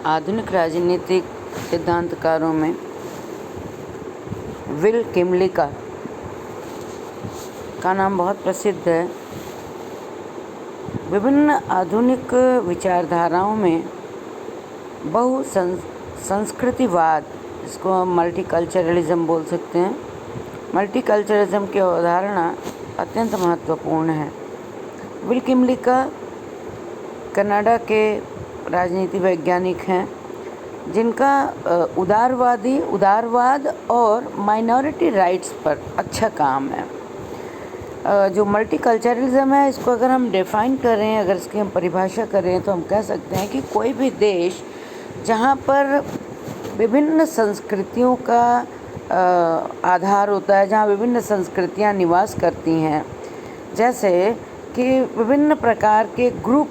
आधुनिक राजनीतिक सिद्धांतकारों में विल किमलिका का नाम बहुत प्रसिद्ध है। विभिन्न आधुनिक विचारधाराओं में संस्कृतिवाद, इसको हम मल्टीकल्चरलिज्म बोल सकते हैं, मल्टीकल्चरलिज्म की अवधारणा अत्यंत महत्वपूर्ण है। विल किमलिका कनाडा के राजनीति वैज्ञानिक हैं जिनका उदारवाद और माइनॉरिटी राइट्स पर अच्छा काम है। जो मल्टीकल्चरलिज्म है, इसको अगर हम डिफ़ाइन करें, अगर इसकी हम परिभाषा करें तो हम कह सकते हैं कि कोई भी देश जहाँ पर विभिन्न संस्कृतियों का आधार होता है, जहाँ विभिन्न संस्कृतियाँ निवास करती हैं, जैसे कि विभिन्न प्रकार के ग्रुप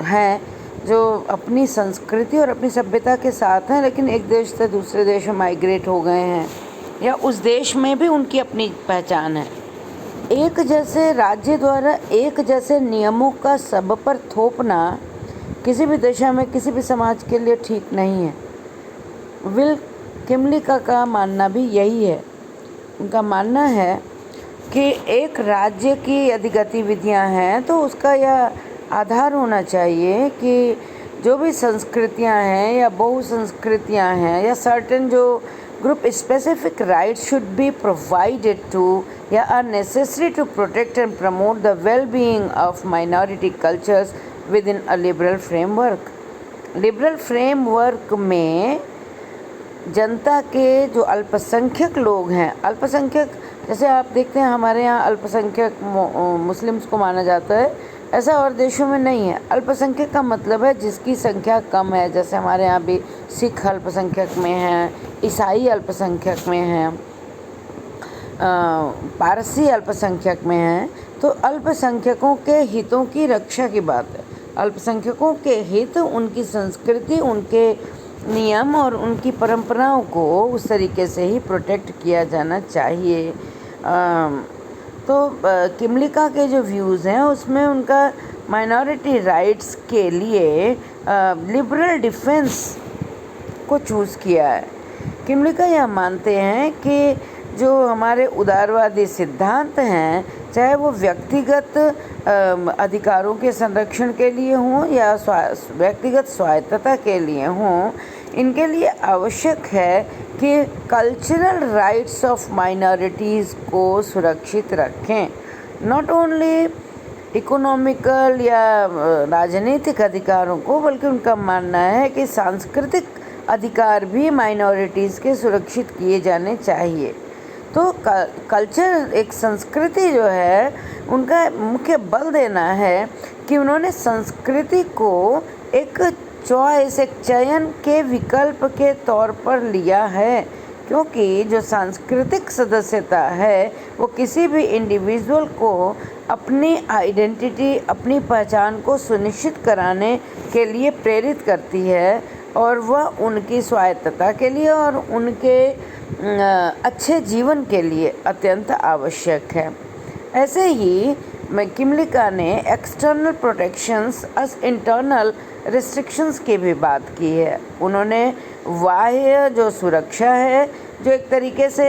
हैं जो अपनी संस्कृति और अपनी सभ्यता के साथ हैं, लेकिन एक देश से दूसरे देश में माइग्रेट हो गए हैं, या उस देश में भी उनकी अपनी पहचान है। एक जैसे राज्य द्वारा एक जैसे नियमों का सब पर थोपना किसी भी दिशा में किसी भी समाज के लिए ठीक नहीं है। विल किमलिका का मानना भी यही है। उनका मानना है कि एक राज्य की यदि गतिविधियां हैं तो उसका यह आधार होना चाहिए कि जो भी संस्कृतियां हैं या बहुसंस्कृतियां हैं या सर्टेन जो group specific rights should be provided to या are necessary to protect and promote the well being of minority cultures within a liberal framework. Liberal framework में जनता के जो अल्पसंख्यक लोग हैं, अल्पसंख्यक जैसे आप देखते हैं हमारे यहाँ अल्पसंख्यक मुस्लिम्स को माना जाता है, ऐसा और देशों में नहीं है। अल्पसंख्यक का मतलब है जिसकी संख्या कम है, जैसे हमारे यहाँ भी सिख अल्पसंख्यक में हैं, ईसाई अल्पसंख्यक में हैं, पारसी अल्पसंख्यक में हैं। तो अल्पसंख्यकों के हितों की रक्षा की बात है। अल्पसंख्यकों के हित, उनकी संस्कृति, उनके नियम और उनकी परंपराओं को उस तरीके से ही प्रोटेक्ट किया जाना चाहिए। तो किमलिका के जो व्यूज़ हैं उसमें उनका माइनॉरिटी राइट्स के लिए लिबरल डिफेंस को चूज़ किया है। किमलिका यह मानते हैं कि जो हमारे उदारवादी सिद्धांत हैं, चाहे वो व्यक्तिगत अधिकारों के संरक्षण के लिए हों या व्यक्तिगत स्वायत्तता के लिए हों, इनके लिए आवश्यक है कि कल्चरल राइट्स ऑफ माइनॉरिटीज़ को सुरक्षित रखें। नॉट ओनली इकोनॉमिकल या राजनीतिक अधिकारों को, बल्कि उनका मानना है कि सांस्कृतिक अधिकार भी माइनॉरिटीज़ के सुरक्षित किए जाने चाहिए। तो कल्चर, एक संस्कृति जो है, उनका मुख्य बल देना है कि उन्होंने संस्कृति को एक चॉइस, एक चयन के विकल्प के तौर पर लिया है, क्योंकि जो सांस्कृतिक सदस्यता है वो किसी भी इंडिविजुअल को अपनी आइडेंटिटी, अपनी पहचान को सुनिश्चित कराने के लिए प्रेरित करती है, और वह उनकी स्वायत्तता के लिए और उनके अच्छे जीवन के लिए अत्यंत आवश्यक है। ऐसे ही किमलिका ने external protections as internal restrictions की भी बात की है। उन्होंने बाह्य जो सुरक्षा है, जो एक तरीके से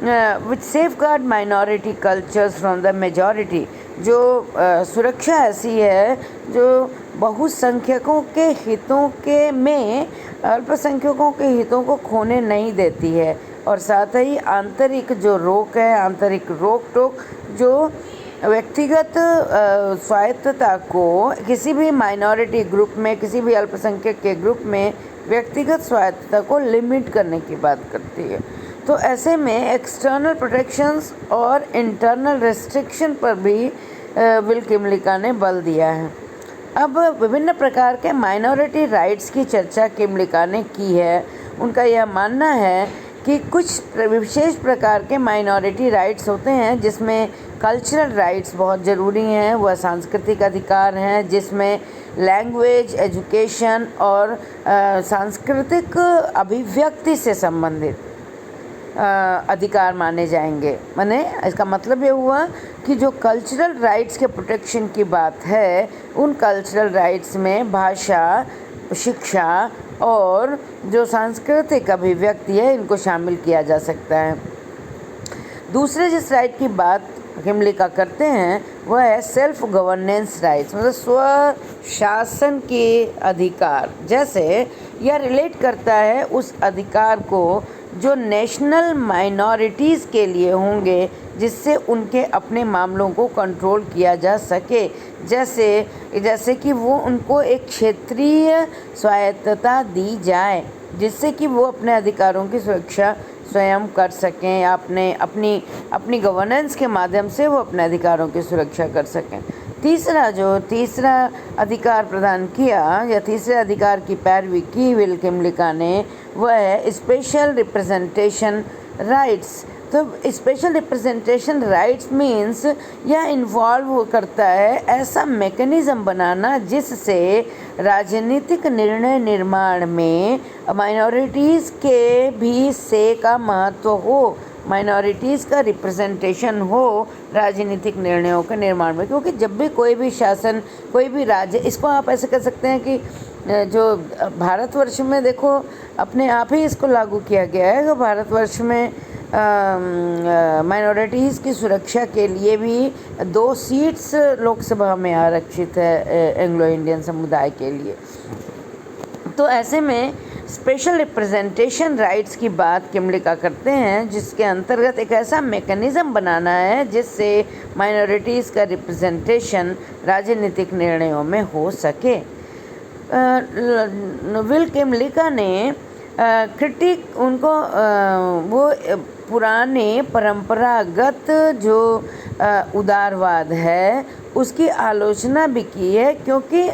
which safeguard minority cultures from the majority, जो सुरक्षा ऐसी है जो बहुसंख्यकों के हितों के में अल्पसंख्यकों के हितों को खोने नहीं देती है, और साथ ही आंतरिक जो रोक है, आंतरिक रोक टोक जो व्यक्तिगत स्वायत्तता को किसी भी माइनॉरिटी ग्रुप में, किसी भी अल्पसंख्यक के ग्रुप में व्यक्तिगत स्वायत्तता को लिमिट करने की बात करती है। तो ऐसे में एक्सटर्नल प्रोटेक्शंस और इंटरनल रेस्ट्रिक्शन पर भी विल किमलिका ने बल दिया है। अब विभिन्न प्रकार के माइनॉरिटी राइट्स की चर्चा किमलिका ने की है। उनका यह मानना है कि कुछ विशेष प्रकार के माइनॉरिटी राइट्स होते हैं जिसमें कल्चरल राइट्स बहुत ज़रूरी हैं, वह सांस्कृतिक अधिकार हैं जिसमें लैंग्वेज, एजुकेशन और सांस्कृतिक अभिव्यक्ति से संबंधित अधिकार माने जाएंगे। माने इसका मतलब ये हुआ कि जो कल्चरल राइट्स के प्रोटेक्शन की बात है, उन कल्चरल राइट्स में भाषा, शिक्षा और जो सांस्कृतिक अभिव्यक्ति है, इनको शामिल किया जा सकता है। दूसरे जिस राइट की बात किमलिका करते हैं वह है सेल्फ गवर्नेंस राइट्स, मतलब स्व शासन के अधिकार। जैसे यह रिलेट करता है उस अधिकार को जो नेशनल माइनॉरिटीज़ के लिए होंगे, जिससे उनके अपने मामलों को कंट्रोल किया जा सके। जैसे कि वो उनको एक क्षेत्रीय स्वायत्तता दी जाए, जिससे कि वो अपने अधिकारों की सुरक्षा स्वयं कर सकें, या अपनी गवर्नेंस के माध्यम से वो अपने अधिकारों की सुरक्षा कर सकें। तीसरा अधिकार प्रदान किया या तीसरे अधिकार की पैरवी की विल किमलिका ने, वह है स्पेशल रिप्रेजेंटेशन राइट्स। तो स्पेशल रिप्रेजेंटेशन राइट्स मीन्स यह इन्वॉल्व करता है ऐसा मैकेनिज़्म बनाना जिससे राजनीतिक निर्णय निर्माण में माइनॉरिटीज़ के भी से का महत्व हो, माइनॉरिटीज़ का रिप्रेजेंटेशन हो राजनीतिक निर्णयों के निर्माण में। क्योंकि जब भी कोई भी शासन, कोई भी राज्य, इसको आप ऐसे कह सकते हैं कि जो भारतवर्ष में देखो अपने आप ही इसको लागू किया गया है कि भारतवर्ष में माइनॉरिटीज़ की सुरक्षा के लिए भी 2 सीट्स लोकसभा में आरक्षित है एंग्लो इंडियन समुदाय के लिए। तो ऐसे में स्पेशल रिप्रेजेंटेशन राइट्स की बात किमलिका करते हैं, जिसके अंतर्गत एक ऐसा मैकेनिज़्म बनाना है जिससे माइनॉरिटीज़ का रिप्रेजेंटेशन राजनीतिक निर्णयों में हो सके। विल किमलिका ने क्रिटिक उनको वो पुराने परंपरागत जो उदारवाद है उसकी आलोचना भी की है, क्योंकि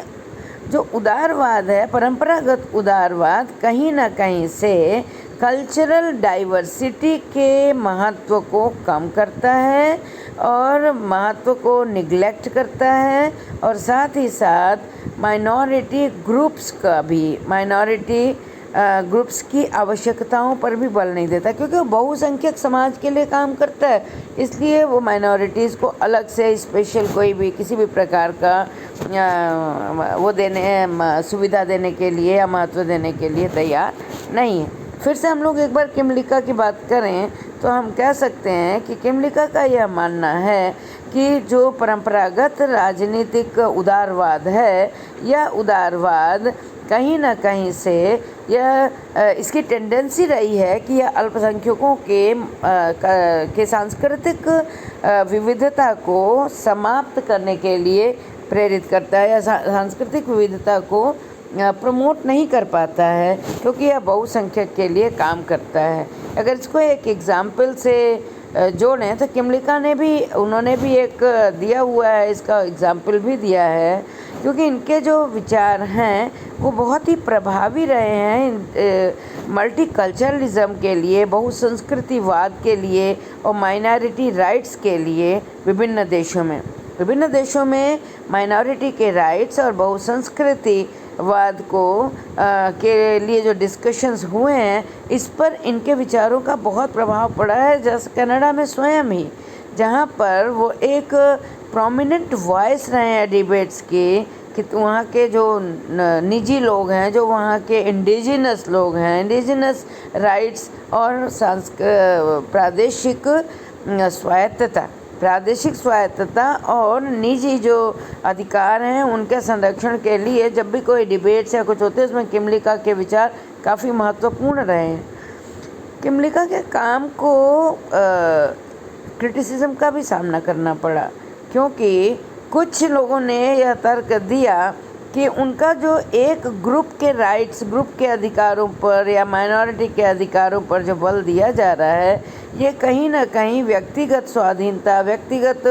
जो उदारवाद है, परंपरागत उदारवाद, कहीं ना कहीं से कल्चरल डाइवर्सिटी के महत्व को कम करता है और महत्व को निगलेक्ट करता है, और साथ ही साथ माइनॉरिटी ग्रुप्स की आवश्यकताओं पर भी बल नहीं देता, क्योंकि वो बहुसंख्यक समाज के लिए काम करता है। इसलिए वो माइनॉरिटीज़ को अलग से स्पेशल कोई भी किसी भी प्रकार का सुविधा देने के लिए या महत्व देने के लिए तैयार नहीं है। फिर से हम लोग एक बार किमलिका की बात करें तो हम कह सकते हैं कि किमलिका का यह मानना है कि जो परंपरागत राजनीतिक उदारवाद है, यह उदारवाद कहीं ना कहीं से इसकी टेंडेंसी रही है कि यह अल्पसंख्यकों के सांस्कृतिक विविधता को समाप्त करने के लिए प्रेरित करता है, या सांस्कृतिक विविधता को प्रमोट नहीं कर पाता है, क्योंकि यह बहुसंख्यक के लिए काम करता है। अगर इसको एक एग्जाम्पल से जोड़ें तो किमलिका उन्होंने भी एक दिया हुआ है, इसका एग्जाम्पल भी दिया है, क्योंकि इनके जो विचार हैं वो बहुत ही प्रभावी रहे हैं मल्टीकल्चरलिज्म के लिए, बहुसंस्कृतिवाद के लिए और माइनॉरिटी राइट्स के लिए। विभिन्न देशों में माइनॉरिटी के राइट्स और बहुसंस्कृतिवाद के लिए जो डिस्कशंस हुए हैं, इस पर इनके विचारों का बहुत प्रभाव पड़ा है। जैसे कनाडा में स्वयं ही, जहाँ पर वो एक प्रोमिनेंट वॉइस रहे हैं डिबेट्स के, कि वहाँ के जो निजी लोग हैं, जो वहाँ के इंडिजिनस लोग हैं, इंडिजिनस राइट्स और प्रादेशिक स्वायत्तता और निजी जो अधिकार हैं उनके संरक्षण के लिए जब भी कोई डिबेट्स या कुछ होते हैं, उसमें किमलिका के विचार काफ़ी महत्वपूर्ण रहे हैं। किमलिका के काम को क्रिटिसिज्म का भी सामना करना पड़ा, क्योंकि कुछ लोगों ने यह तर्क दिया कि उनका जो एक ग्रुप के राइट्स, ग्रुप के अधिकारों पर या माइनॉरिटी के अधिकारों पर जो बल दिया जा रहा है, ये कहीं ना कहीं व्यक्तिगत स्वाधीनता, व्यक्तिगत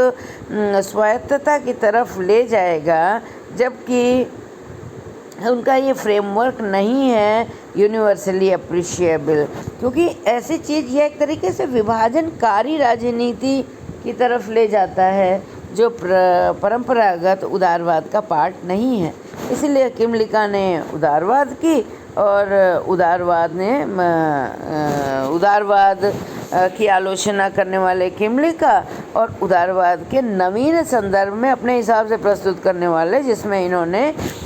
स्वायत्तता की तरफ ले जाएगा, जबकि उनका ये फ्रेमवर्क नहीं है यूनिवर्सली अप्रिशिएबल। क्योंकि ऐसी चीज़, यह एक तरीके से विभाजनकारी राजनीति की तरफ ले जाता है, जो परंपरागत उदारवाद का पार्ट नहीं है। इसीलिए किमलिका ने उदारवाद की, और उदारवाद की आलोचना करने वाले किमलिका और उदारवाद के नवीन संदर्भ में अपने हिसाब से प्रस्तुत करने वाले, जिसमें इन्होंने